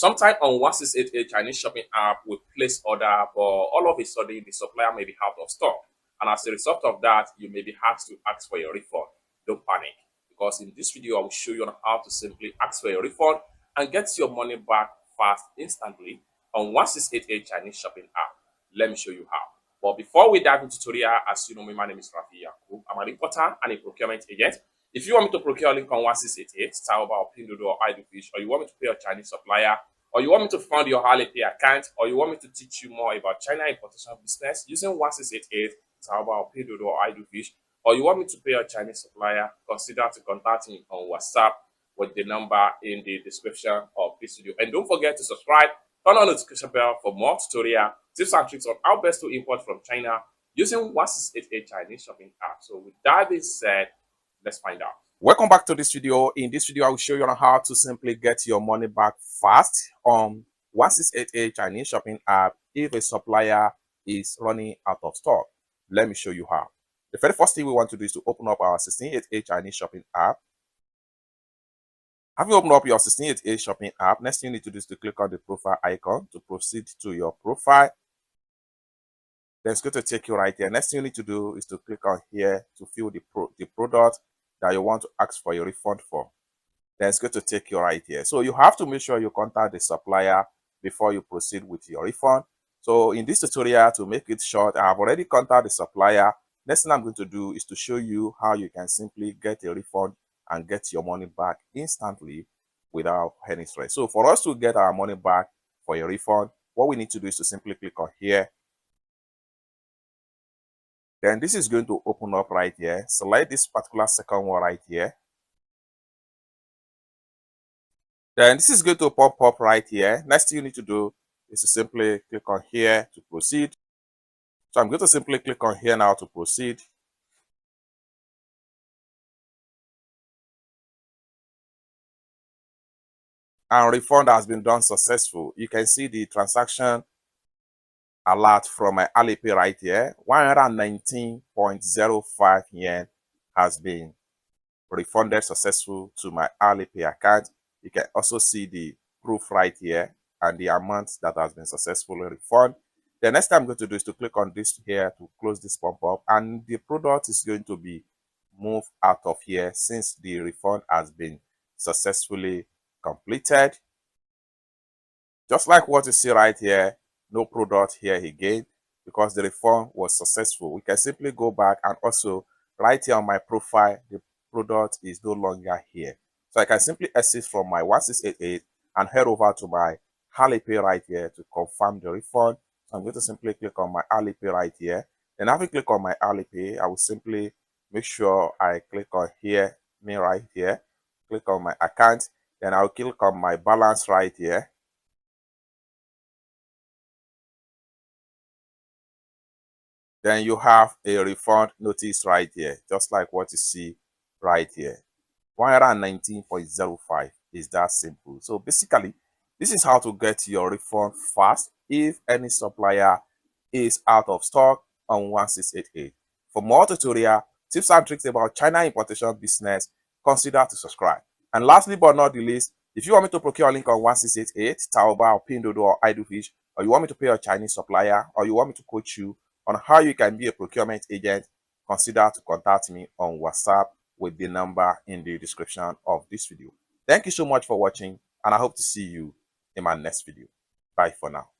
Sometime on 1688 Chinese shopping app will place order, but all of a sudden the supplier may be out of stock. And as a result of that, you may be asked to ask for your refund. Don't panic, because in this video, I will show you on how to simply ask for your refund and get your money back fast, instantly on 1688 Chinese shopping app. Let me show you how. But before we dive into tutorial, as you know me, my name is Rafi Yakub. I'm an importer and a procurement agent. If you want me to procure link on 1688, Taoba or Pinduoduo or Fish, or you want me to pay a Chinese supplier, or you want me to fund your Alipay account, or you want me to teach you more about China importation business using 1688, Taoba or Pinduoduo or Fish, or you want me to pay a Chinese supplier, consider to contact me on WhatsApp with the number in the description of this video. And don't forget to subscribe, turn on the notification bell for more tutorial, tips and tricks on how best to import from China using 1688 Chinese shopping app. So with that being said, let's find out. Welcome back to this video. In this video, I will show you on how to simply get your money back fast on 1688 Chinese shopping app if a supplier is running out of stock. Let me show you how. The very first thing we want to do is to open up our 1688 Chinese shopping app. Having opened up your 1688 shopping app, next thing you need to do is to click on the profile icon to proceed to your profile. Then it's going to take you right here. Next thing you need to do is to click on here to fill the product that you want to ask for your refund for. Then it's going to take you right here. So you have to make sure you contact the supplier before you proceed with your refund. So in this tutorial, to make it short, I have already contacted the supplier. Next thing I'm going to do is to show you how you can simply get a refund and get your money back instantly without any stress. So for us to get our money back for your refund, what we need to do is to simply click on here. Then this is going to open up right here. Select this particular second one right here. Then this is going to pop up right here. Next thing you need to do is to simply click on here to proceed. So I'm going to simply click on here now to proceed. And refund has been done successful. You can see the transaction alert from my Alipay right here. 119.05 yen has been refunded successful to my Alipay account. You can also see the proof right here and the amount that has been successfully refunded. The next thing I'm going to do is to click on this here to close this pop up, and the product is going to be moved out of here since the refund has been successfully completed. Just like what you see right here, no product here again because the refund was successful. We can simply go back, and also right here on my profile, the product is no longer here. So I can simply exit from my 1688 and head over to my Alipay right here to confirm the refund. So I'm going to simply click on my Alipay right here. Then after click on my Alipay, I will simply make sure I click on here, me right here, click on my account. Then I'll click on my balance right here. Then you have a refund notice right here, just like what you see right here. 119.05 is that simple. So basically, this is how to get your refund fast if any supplier is out of stock on 1688. For more tutorial, tips and tricks about China importation business, consider to subscribe. And lastly but not the least, if you want me to procure a link on 1688, Taoba or Pinduoduo or Fish, or you want me to pay a Chinese supplier, or you want me to coach you on how you can be a procurement agent, consider to contact me on WhatsApp with the number in the description of this video. Thank you so much for watching, and I hope to see you in my next video. Bye for now.